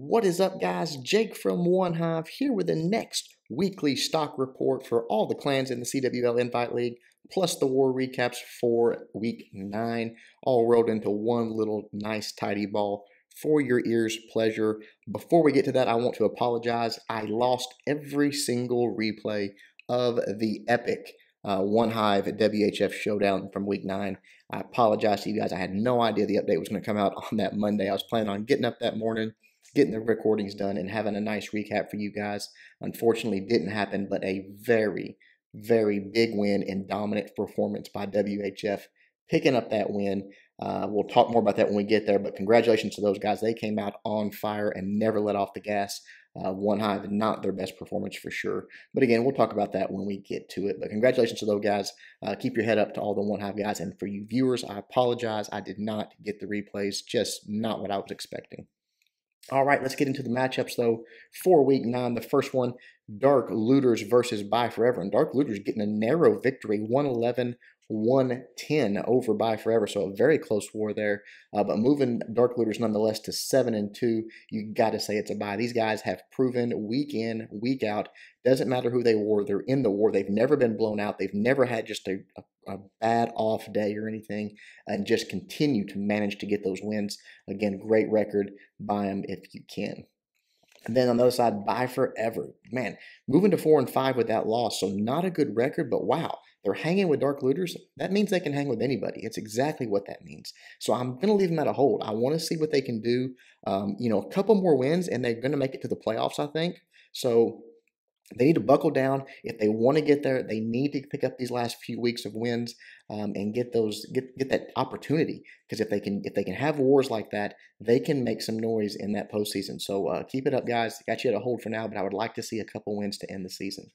What is up, guys? Jake from OneHive here with the next weekly stock report for all the clans in the CWL Invite League, plus the war recaps for week 9, all rolled into one little nice tidy ball for your ears' pleasure. Before we get to that, I want to apologize. I lost every single replay of the epic OneHive WHF showdown from week 9. I apologize to you guys. I had no idea the update was going to come out on that Monday. I was planning on getting up that morning, getting the recordings done, and having a nice recap for you guys. Unfortunately, didn't happen, but a very, very big win and dominant performance by WHF, picking up that win. We'll talk more about that when we get there, but congratulations to those guys. They came out on fire and never let off the gas. OneHive, not their best performance for sure. But again, we'll talk about that when we get to it. But congratulations to those guys. Keep your head up to all the OneHive guys. And for you viewers, I apologize. I did not get the replays. Just not what I was expecting. All right, let's get into the matchups, though, for week 9. The first one, Dark Looters versus Buy Forever. And Dark Looters getting a narrow victory, 111-110 over Buy Forever. So a very close war there. But moving Dark Looters nonetheless to 7-2, you got to say it's a buy. These guys have proven week in, week out. Doesn't matter who they were. They're in the war. They've never been blown out. They've never had just a bad off day or anything, and just continue to manage to get those wins. Again, great record. Buy them if you can. And then on the other side, Buy Forever. Man, moving to 4-5 with that loss. So not a good record, but wow, they're hanging with Dark Looters. That means they can hang with anybody. It's exactly what that means. So I'm going to leave them at a hold. I want to see what they can do. A couple more wins, and they're going to make it to the playoffs, I think. So they need to buckle down. If they want to get there, they need to pick up these last few weeks of wins and get that opportunity. Because if they can have wars like that, they can make some noise in that postseason. So keep it up, guys. Got you at a hold for now, but I would like to see a couple wins to end the season.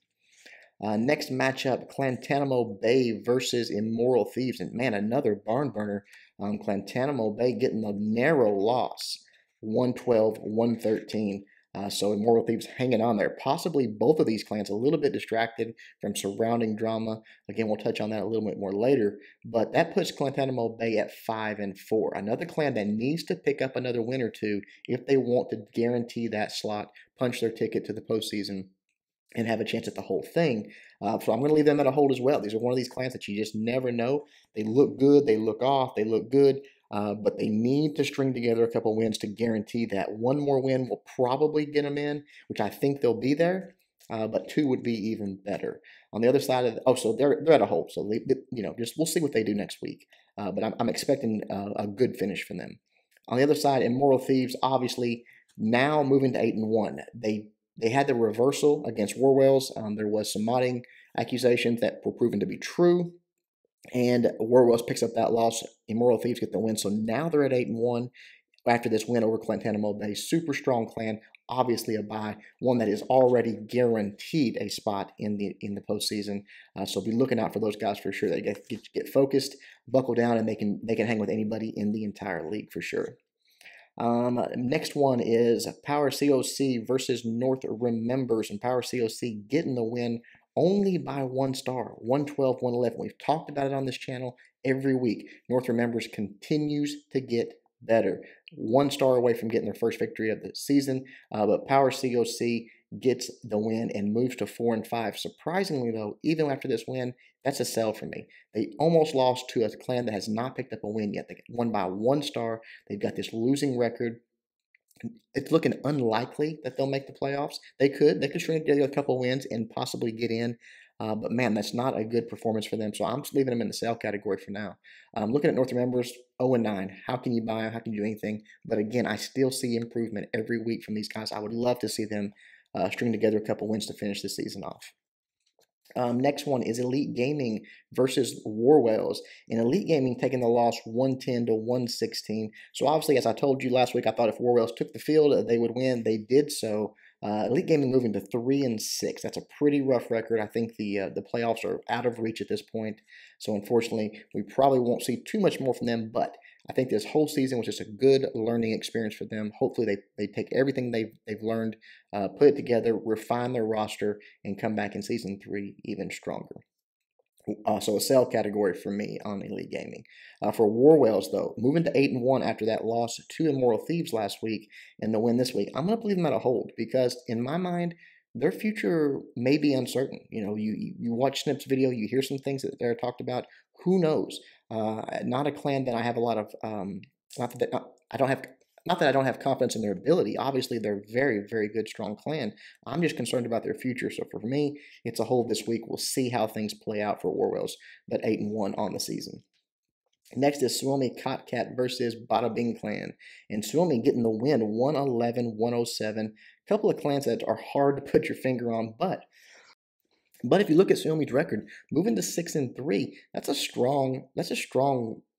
Next matchup, Clantanamo Bay versus Immoral Thieves. And man, another barn burner. Clantanamo Bay getting a narrow loss, 112-113. So Immoral Thieves hanging on there. Possibly both of these clans a little bit distracted from surrounding drama. Again, we'll touch on that a little bit more later. But that puts Clantanamo Bay at 5-4. Another clan that needs to pick up another win or two if they want to guarantee that slot, punch their ticket to the postseason, and have a chance at the whole thing. So I'm going to leave them at a hold as well. These are one of these clans that you just never know. They look good, they look off, they look good. But they need to string together a couple wins to guarantee that. One more win will probably get them in, which I think they'll be there. But 2 would be even better. On the other side of so they're at a hold. So just we'll see what they do next week. But I'm expecting a good finish from them. On the other side, Immoral Thieves obviously now moving to 8-1. They had the reversal against Warwells. There was some modding accusations that were proven to be true. And Warwells picks up that loss. Immoral Thieves get the win. So now they're at 8-1 after this win over Clantanamo Bay. Super strong clan. Obviously a buy. One that is already guaranteed a spot in the postseason. So be looking out for those guys for sure. They get focused, buckle down, and they can hang with anybody in the entire league for sure. Next one is Power COC versus North Remembers, and Power COC getting the win only by 1 star, 112-111. We've talked about it on this channel every week. North Remembers continues to get better. 1 star away from getting their first victory of the season, but Power COC gets the win and moves to 4-5. Surprisingly, though, even after this win, that's a sell for me. They almost lost to a clan that has not picked up a win yet. They won by 1 star. They've got this losing record. It's looking unlikely that they'll make the playoffs. They could string together a couple wins and possibly get in. But man, that's not a good performance for them. So I'm just leaving them in the sell category for now. Looking at North Remembers, 0-9. How can you buy them? How can you do anything? But again, I still see improvement every week from these guys. I would love to see them string together a couple wins to finish the season off. Next one is Elite Gaming versus Warwells. And Elite Gaming taking the loss 110-116. So obviously, as I told you last week, I thought if Warwells took the field, they would win. They did so. Elite Gaming moving to 3-6. That's a pretty rough record. I think the playoffs are out of reach at this point. So unfortunately, we probably won't see too much more from them. But I think this whole season was just a good learning experience for them. Hopefully, they take everything they've learned, put it together, refine their roster, and come back in Season 3 even stronger. So a sell category for me on Elite Gaming. For Warwells, though, moving to 8-1 after that loss to Immoral Thieves last week and the win this week, I'm going to believe them at a hold because in my mind, their future may be uncertain. You know, you watch Snip's video, you hear some things that they're talked about. Who knows? Not a clan that I have a lot of. Not that I don't have. Not that I don't have confidence in their ability. Obviously, they're very, very good, strong clan. I'm just concerned about their future. So for me, it's a hold this week. We'll see how things play out for Warwells, but 8-1 on the season. Next is Suomi Kotkat versus Bada Bing Clan. And Suomi getting the win, 111-107. A couple of clans that are hard to put your finger on, but if you look at Suomi's record, moving to 6-3, that's a strong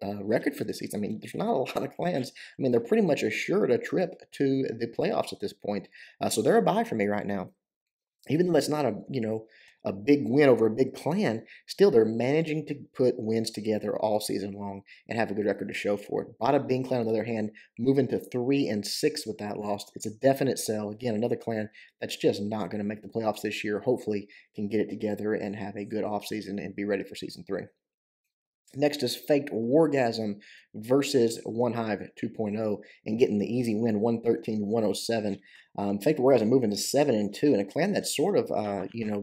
record for this season. I mean, there's not a lot of clans. I mean, they're pretty much assured a trip to the playoffs at this point. So they're a buy for me right now. Even though that's not a big win over a big clan, still they're managing to put wins together all season long and have a good record to show for it. Bada Bing Clan, on the other hand, moving to 3-6 with that loss. It's a definite sell. Again, another clan that's just not going to make the playoffs this year. Hopefully can get it together and have a good offseason and be ready for Season 3. Next is Faked Wargasm versus OneHive 2.0 and getting the easy win, 113-107. Faked Wargasm moving to 7-2 and a clan that's sort of,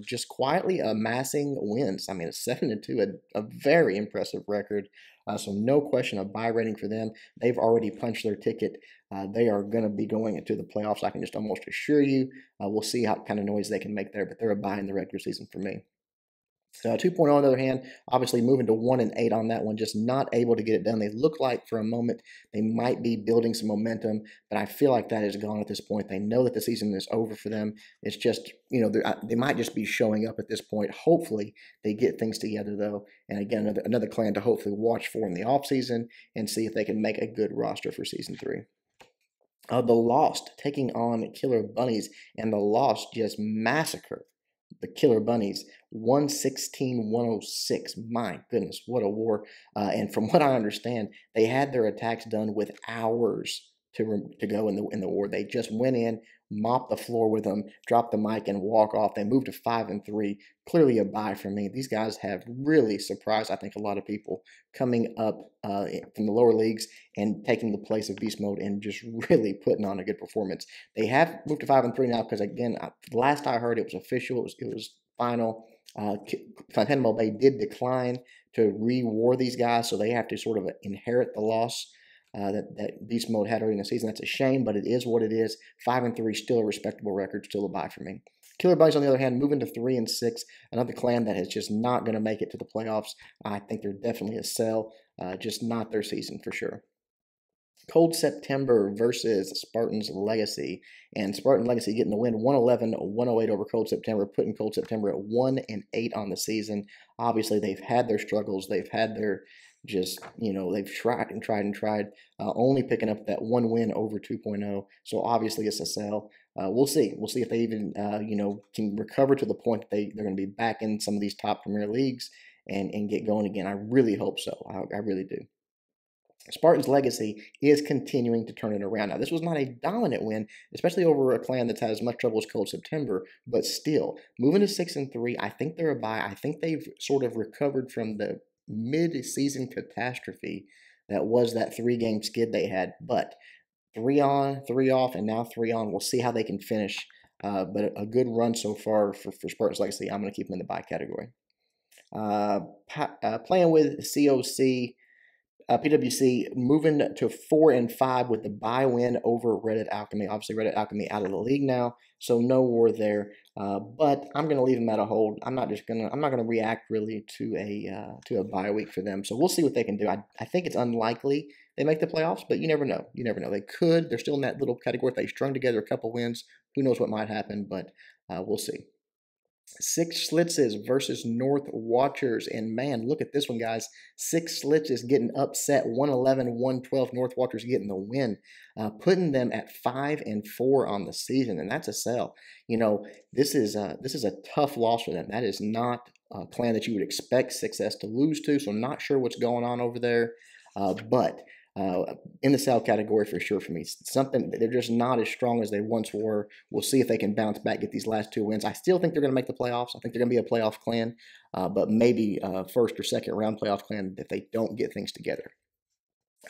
just quietly amassing wins. I mean, a 7-2, a very impressive record. So no question, a buy rating for them. They've already punched their ticket. They are going to be going into the playoffs. I can just almost assure you. We'll see what kind of noise they can make there, but they're a buy in the regular season for me. 2.0, on the other hand, obviously moving to 1-8 on that one, just not able to get it done. They look like for a moment they might be building some momentum, but I feel like that is gone at this point. They know that the season is over for them. It's just, they might just be showing up at this point. Hopefully they get things together, though. And again, another clan to hopefully watch for in the offseason and see if they can make a good roster for Season 3. The Lost taking on Killer Bunnies, and the Lost just massacre the Killer Bunnies, 116-106. My goodness, what a war. And from what I understand, they had their attacks done with hours to go in the war. They just went in, mopped the floor with them, dropped the mic, and walk off. They moved to 5-3. Clearly a buy for me. These guys have really surprised, I think, a lot of people coming up from the lower leagues and taking the place of Beast Mode and just really putting on a good performance. They have moved to 5-3 now because, again, last I heard, it was official. It was final. Guantanamo Bay did decline to re-war these guys, so they have to sort of inherit the loss that Beast Mode had early in the season. That's a shame, but it is what it is. 5-3, still a respectable record, still a buy for me. Killer Bunnies, on the other hand, moving to 3-6, another clan that is just not going to make it to the playoffs. I think they're definitely a sell, just not their season for sure. Cold September versus Spartan's Legacy, and Spartan Legacy getting the win, 111-108 over Cold September, putting Cold September at 1-8 on the season. Obviously, they've had their struggles. They've had their they've tried and tried and tried, only picking up that one win over 2.0. So obviously it's a sell. We'll see. We'll see if they even, can recover to the point that they're going to be back in some of these top Premier Leagues and get going again. I really hope so. I really do. Spartan's Legacy is continuing to turn it around. Now, this was not a dominant win, especially over a clan that's had as much trouble as Cold September, but still, moving to 6-3, I think they're a buy. I think they've sort of recovered from the mid-season catastrophe that was that 3-game skid they had, but 3 on, 3 off, and now 3 on. We'll see how they can finish, but a good run so far for Spartan's Legacy. I'm going to keep them in the buy category. Playing with COC, PWC moving to 4-5 with the bye win over Reddit Alchemy. Obviously, Reddit Alchemy out of the league now, so no war there. But I'm going to leave them at a hold. I'm not going to react really to a bye week for them. So we'll see what they can do. I think it's unlikely they make the playoffs, but you never know. You never know. They could. They're still in that little category. If they strung together a couple wins, who knows what might happen? But we'll see. Six Slitzes versus North Watchers. And man, look at this one, guys. Six Slitzes getting upset, 111-112. North Watchers getting the win, putting them at 5-4 on the season. And that's a sell. This is a tough loss for them. That is not a clan that you would expect Success to lose to. So I'm not sure what's going on over there. But in the sell category for sure for me. Something they're just not as strong as they once were. We'll see if they can bounce back, get these last 2 wins. I still think they're going to make the playoffs. I think they're going to be a playoff clan, but maybe first or second round playoff clan if they don't get things together.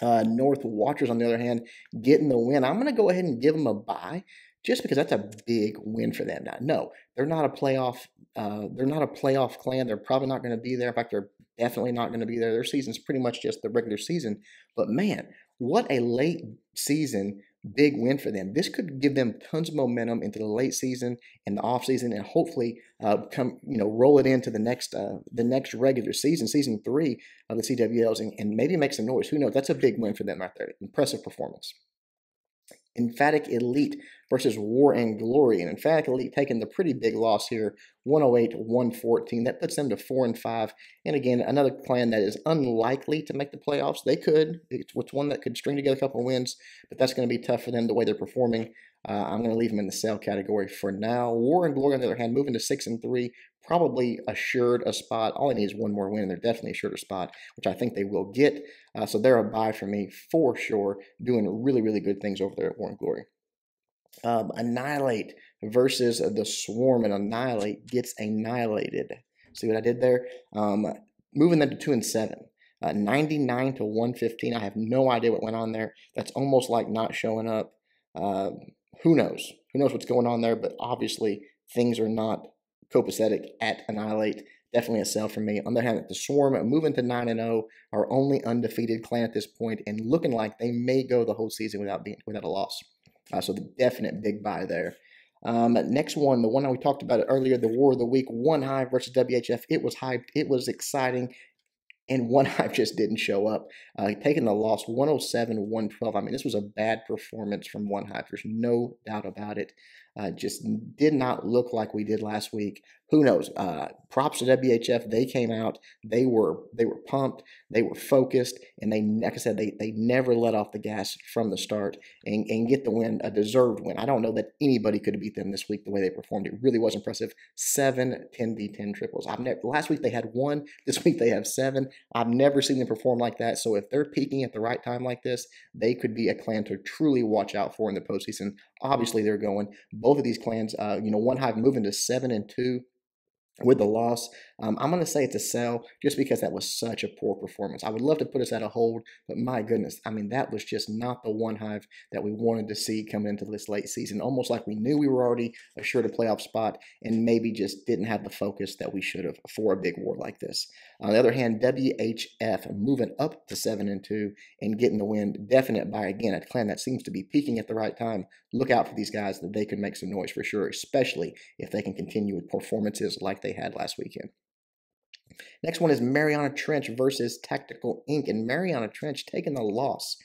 North Watchers, on the other hand, getting the win. I'm going to go ahead and give them a bye, just because that's a big win for them. Now, no, they're not a playoff. They're not a playoff clan. They're probably not going to be there. In fact, they're definitely not going to be there. Their season's pretty much just the regular season. But man, what a late season big win for them. This could give them tons of momentum into the late season and the off season, and hopefully roll it into the next regular season, season 3 of the CWLs, and maybe make some noise. Who knows? That's a big win for them right there. Impressive performance. Emphatic Elite versus War and Glory. And Emphatic Elite taking the pretty big loss here, 108-114. That puts them to 4-5. And again, another clan that is unlikely to make the playoffs. They could. It's one that could string together a couple of wins, but that's going to be tough for them the way they're performing. I'm going to leave them in the sell category for now. War and Glory, on the other hand, moving to 6-3, probably assured a spot. All they need is one more win, and they're definitely assured a spot, which I think they will get. So they're a buy for me for sure, doing really, really good things over there at War and Glory. Annihilate versus the Swarm, and Annihilate gets annihilated. See what I did there? Moving them to 2-7. 99-115. I have no idea what went on there. That's almost like not showing up. Who knows? Who knows what's going on there? But obviously, things are not copacetic at Annihilate. Definitely a sell for me. On the other hand, the Swarm moving to 9-0, our only undefeated clan at this point, and looking like they may go the whole season without a loss. So the definite big buy there. Next one, the one that we talked about earlier, the War of the Week, OneHive versus WHF. It was hyped. It was exciting. And OneHive just didn't show up, taking the loss 107-112. I mean, this was a bad performance from OneHive. There's no doubt about it. Just did not look like we did last week. Who knows? Props to WHF. They came out. They were pumped. They were focused, and they, like I said, they never let off the gas from the start and get the win, a deserved win. I don't know that anybody could have beat them this week the way they performed. It really was impressive. 7 10v10 triples. Last week they had 1. This week they have 7. I've never seen them perform like that. So if they're peaking at the right time like this, they could be a clan to truly watch out for in the postseason. Obviously, they're going. Both of these clans, OneHive moving to 7-2 with the loss. I'm going to say it's a sell just because that was such a poor performance. I would love to put us at a hold, but my goodness, I mean, that was just not the OneHive that we wanted to see coming into this late season. Almost like we knew we were already assured a playoff spot and maybe just didn't have the focus that we should have for a big war like this. On the other hand, WHF moving up to 7-2 and getting the win. Definite buy again. A clan that seems to be peaking at the right time. Look out for these guys, that they could make some noise for sure, especially if they can continue with performances like they had last weekend. Next one is Mariana Trench versus Tactical Inc. And Mariana Trench taking the loss,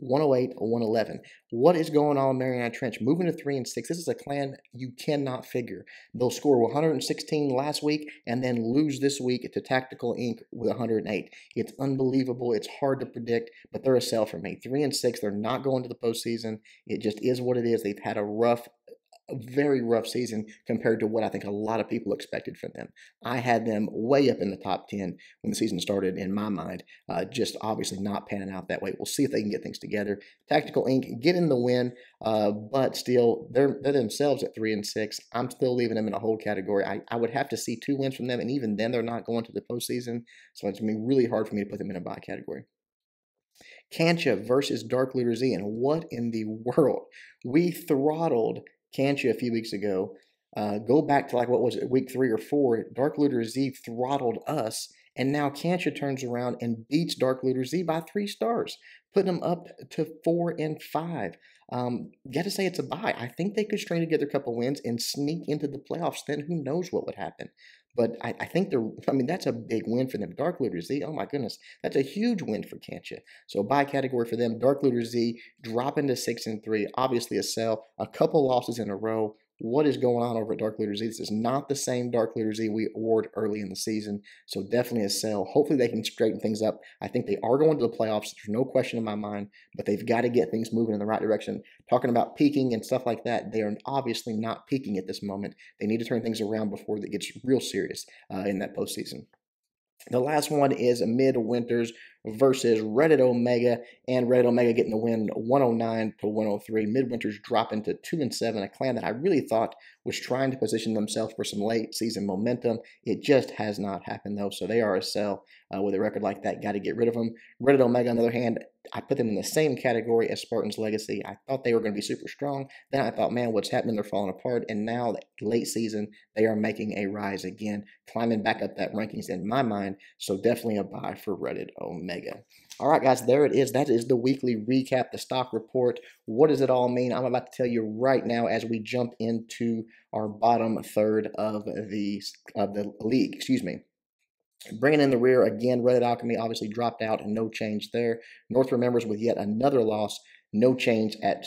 108-111. What is going on, Mariana Trench? Moving to 3-6. This is a clan you cannot figure. They'll score 116 last week and then lose this week to Tactical Inc. with 108. It's unbelievable. It's hard to predict, but they're a sell for me. 3-6. They're not going to the postseason. It just is what it is. They've had a very rough season compared to what I think a lot of people expected from them. I had them way up in the top 10 when the season started in my mind, just obviously not panning out that way. We'll see if they can get things together. Tactical Inc. getting the win, but still, they're themselves at 3-6. I'm still leaving them in a hold category. I would have to see 2 wins from them, and even then they're not going to the postseason, so it's going to be really hard for me to put them in a buy category. Kancha versus Dark Looter Z, and what in the world? We throttled Kancha a few weeks ago. Go back to, like, what was it, week 3 or 4, Dark Looter Z throttled us, and now Kancha turns around and beats Dark Looter Z by 3 stars, putting them up to 4-5. Got to say it's a buy. I think they could string together a couple wins and sneak into the playoffs. Then who knows what would happen. But I think that's a big win for them. Dark Looter Z, oh my goodness, that's a huge win for Kancha. So buy category for them. Dark Looter Z dropping to 6-3, obviously a sell. A couple losses in a row. What is going on over at Dark Looter Z? This is not the same Dark Looter Z we award early in the season, so definitely a sell. Hopefully they can straighten things up. I think they are going to the playoffs. There's no question in my mind, but they've got to get things moving in the right direction. Talking about peaking and stuff like that, they are obviously not peaking at this moment. They need to turn things around before it gets real serious in that postseason. The last one is Midwinters versus Reddit Omega, and Reddit Omega getting the win 109 to 103. Midwinter's dropping to 2-7, a clan that I really thought was trying to position themselves for some late season momentum. It just has not happened though, so they are a sell with a record like that. Got to get rid of them. Reddit Omega, on the other hand, I put them in the same category as Spartan's Legacy. I thought they were going to be super strong. Then I thought, man, what's happening? They're falling apart. And now, late season, they are making a rise again, climbing back up that rankings in my mind. So definitely a buy for Reddit Omega. All right, guys, there it is. That is the weekly recap, the stock report. What does it all mean? I'm about to tell you right now as we jump into our bottom third of the league. Excuse me. Bringing in the rear again, Reddit Alchemy obviously dropped out and no change there. North Remembers with yet another loss, no change at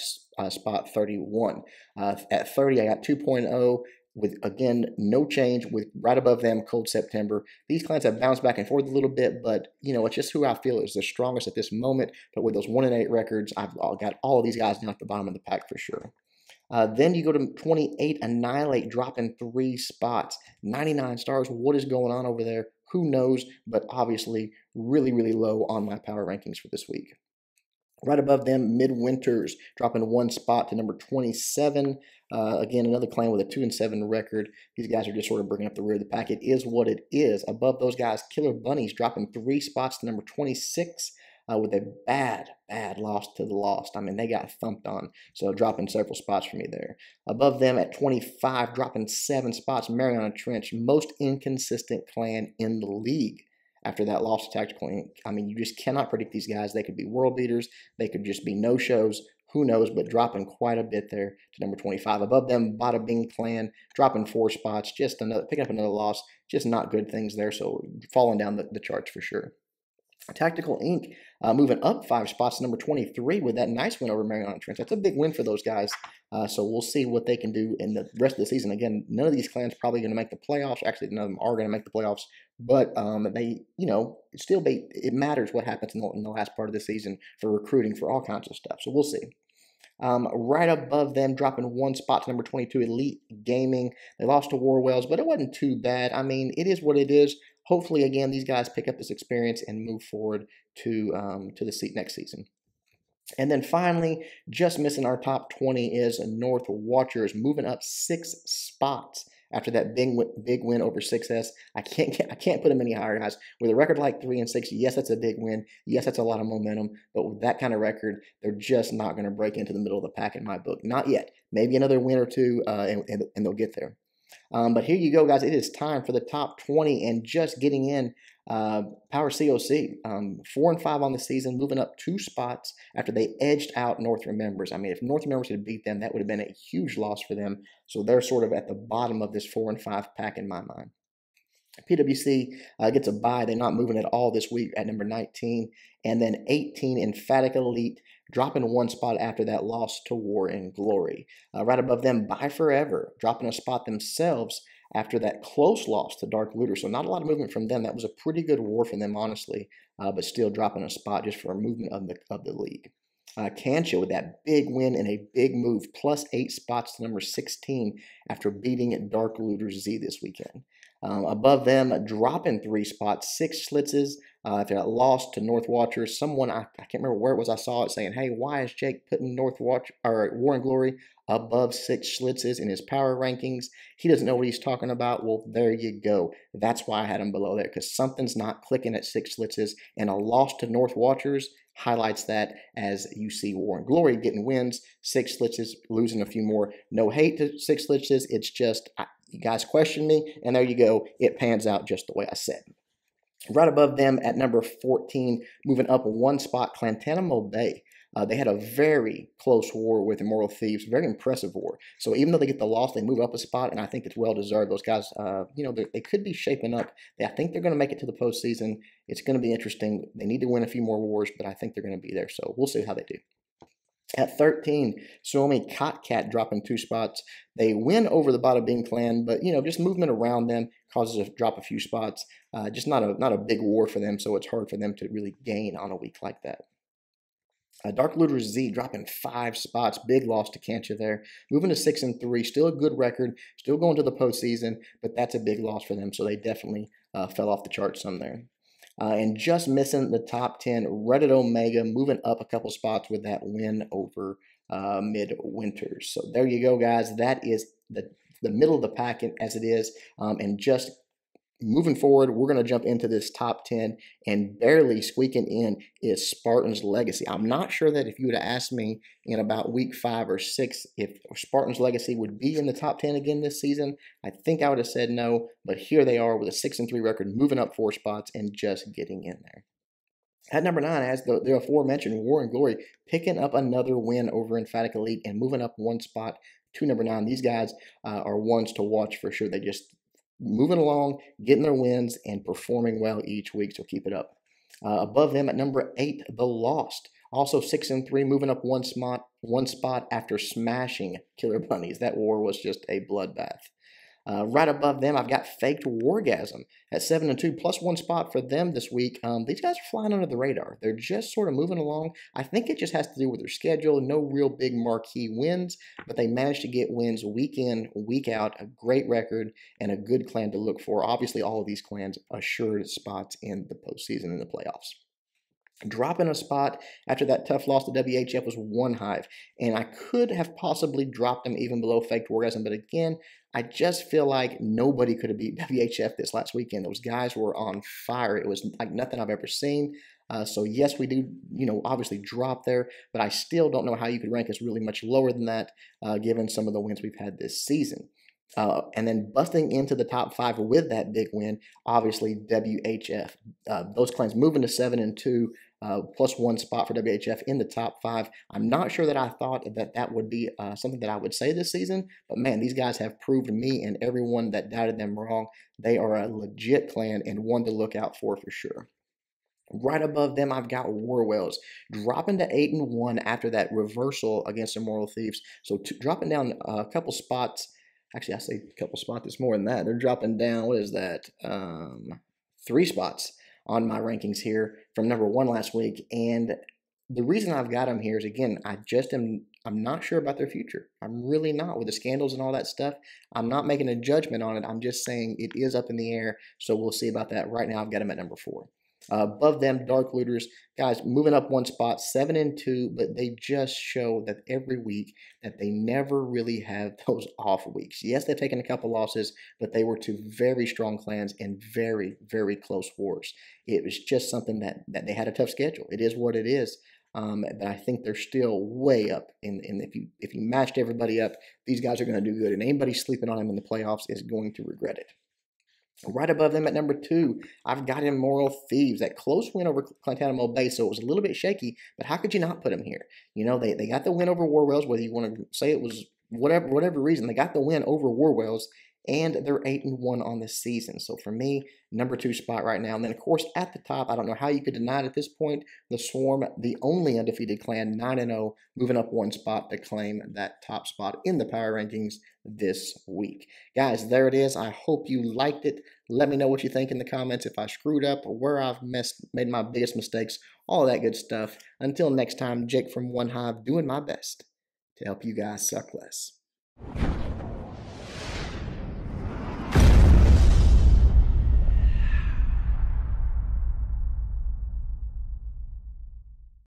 spot 31. At 30, I got 2.0 with, again, no change with right above them, Cold September. These clans have bounced back and forth a little bit, but, you know, it's just who I feel is the strongest at this moment. But with those 1-8 records, I've got all of these guys down at the bottom of the pack for sure. Then you go to 28, Annihilate, dropping 3 spots. 99 stars. What is going on over there? Who knows? But obviously, really, really low on my power rankings for this week. Right above them, Midwinters, dropping 1 spot to number 27. Again, another clan with a 2-7 record. These guys are just sort of bringing up the rear of the pack. It is what it is. Above those guys, Killer Bunnies, dropping 3 spots to number 26. With a bad loss to the Lost. I mean, they got thumped on, so dropping several spots for me there. Above them at 25, dropping 7 spots, Mariana Trench, most inconsistent clan in the league after that loss to Tactical Inc. I mean, you just cannot predict these guys. They could be world beaters. They could just be no-shows. Who knows, but dropping quite a bit there to number 25. Above them, Bada Bing Clan, dropping 4 spots, just picking up another loss. Just not good things there, so falling down the charts for sure. Tactical Inc. Moving up 5 spots to number 23 with that nice win over Mariana Trench. That's a big win for those guys. So we'll see what they can do in the rest of the season. Again, none of these clans probably going to make the playoffs. Actually, none of them are going to make the playoffs. But they, you know, it matters what happens in the last part of the season for recruiting, for all kinds of stuff. So we'll see. Right above them, dropping 1 spot to number 22, Elite Gaming. They lost to Warwells, but it wasn't too bad. I mean, it is what it is. Hopefully, again, these guys pick up this experience and move forward to the next season. And then finally, just missing our top 20 is North Watchers, moving up 6 spots after that big win over 6S. I can't put them any higher, guys. With a record like 3-6, yes, that's a big win. Yes, that's a lot of momentum. But with that kind of record, they're just not going to break into the middle of the pack in my book. Not yet. Maybe another win or two, and they'll get there. But here you go, guys. It is time for the top 20 and just getting in Power COC. 4-5 on the season, moving up 2 spots after they edged out North Remembers. I mean, if North Remembers had beat them, that would have been a huge loss for them. So they're sort of at the bottom of this 4-5 pack in my mind. PWC gets a bye. They're not moving at all this week at number 19. And then 18, Emphatic Elite, dropping 1 spot after that loss to War and Glory. Right above them, Bye Forever, dropping a spot themselves after that close loss to Dark Looter. So not a lot of movement from them. That was a pretty good war for them, honestly, but still dropping a spot just for a movement of the league. Kancha with that big win and a big move, plus 8 spots to number 16 after beating Dark Looter Z this weekend. Above them, dropping 3 spots, 6 Schlitzes after that loss to North Watchers. Someone, I can't remember where it was, I saw it saying, hey, why is Jake putting War and Glory above 6 Schlitzes in his power rankings? He doesn't know what he's talking about. Well, there you go. That's why I had him below there, because something's not clicking at 6 Schlitzes, and a loss to North Watchers highlights that as you see War and Glory getting wins, 6 Schlitzes losing a few more. No hate to 6 Schlitzes. It's just, you guys question me, and there you go. It pans out just the way I said. Right above them at number 14, moving up 1 spot, Clantanamo Bay. They had a very close war with Immortal Thieves, very impressive war. So even though they get the loss, they move up a spot, and I think it's well-deserved. Those guys, you know, they could be shaping up. I think they're going to make it to the postseason. It's going to be interesting. They need to win a few more wars, but I think they're going to be there. So we'll see how they do. At 13, Suomi Cat dropping 2 spots. They win over the Bada Bing clan, but, you know, just movement around them causes a drop a few spots. Just not a big war for them, so it's hard for them to really gain on a week like that. Dark Looter Z dropping 5 spots. Big loss to Kancha there. Moving to 6-3. Still a good record. Still going to the postseason, but that's a big loss for them, so they definitely fell off the charts some there. and just missing the top 10. Reddit Omega moving up a couple spots with that win over Midwinters. So there you go, guys. That is the middle of the packet as it is, and just moving forward, we're going to jump into this top 10, and barely squeaking in is Spartan's Legacy. I'm not sure that if you would have asked me in about week 5 or 6 if Spartan's Legacy would be in the top 10 again this season, I think I would have said no, but here they are with a 6-3 record, moving up 4 spots and just getting in there. At number 9, as the aforementioned War and Glory, picking up another win over Emphatic Elite and moving up 1 spot to number 9. These guys are ones to watch for sure. They just moving along, getting their wins, and performing well each week, so keep it up. Above them at number 8, The Lost. Also 6-3, moving up one spot after smashing Killer Bunnies. That war was just a bloodbath. Right above them, I've got Faked Wargasm at 7-2, plus 1 spot for them this week. These guys are flying under the radar. They're just sort of moving along. I think it just has to do with their schedule. No real big marquee wins, but they managed to get wins week in, week out, a great record, and a good clan to look for. Obviously, all of these clans assured spots in the postseason and the playoffs. Dropping a spot after that tough loss to WHF was OneHive, and I could have possibly dropped them even below Faked Wargasm, but again, I just feel like nobody could have beat WHF this last weekend. Those guys were on fire. It was like nothing I've ever seen. So yes, we do, obviously drop there, but I still don't know how you could rank us really much lower than that, given some of the wins we've had this season. And then busting into the top 5 with that big win, obviously WHF. Those clans moving to 7-2, plus 1 spot for WHF in the top 5. I'm not sure that I thought that would be something that I would say this season, but man, these guys have proved me and everyone that doubted them wrong. They are a legit clan and one to look out for sure. Right above them, I've got Warwells, dropping to 8-1 after that reversal against Immortal Thieves. So dropping down a couple spots. Actually, I say a couple spots. It's more than that. They're dropping down, what is that? 3 spots on my rankings here from number 1 last week. And the reason I've got them here is, again, I'm not sure about their future. I'm really not. With the scandals and all that stuff, I'm not making a judgment on it. I'm just saying it is up in the air. So we'll see about that. Right now, I've got them at number 4. Above them, Dark Looters, guys, moving up 1 spot, 7-2, but they just show that every week that they never really have those off weeks. Yes, they've taken a couple losses, but they were to very strong clans in very, very close wars. It was just something that they had a tough schedule. It is what it is. But I think they're still way up. And if you matched everybody up, these guys are going to do good. And anybody sleeping on them in the playoffs is going to regret it. Right above them at number 2, I've got Immortal Thieves. That close win over Guantanamo Bay, so it was a little bit shaky, but how could you not put them here? They got the win over Warwells, whether you want to say it was whatever reason. They got the win over Warwells, and they're 8-1 on the season. So for me, number 2 spot right now. And then, of course, at the top, I don't know how you could deny it at this point, the Swarm, the only undefeated clan, 9-0, moving up 1 spot to claim that top spot in the power rankings this week. Guys, there it is. I hope you liked it. Let me know what you think in the comments, if I screwed up or where I've made my biggest mistakes, all that good stuff. Until next time, Jake from OneHive doing my best to help you guys suck less.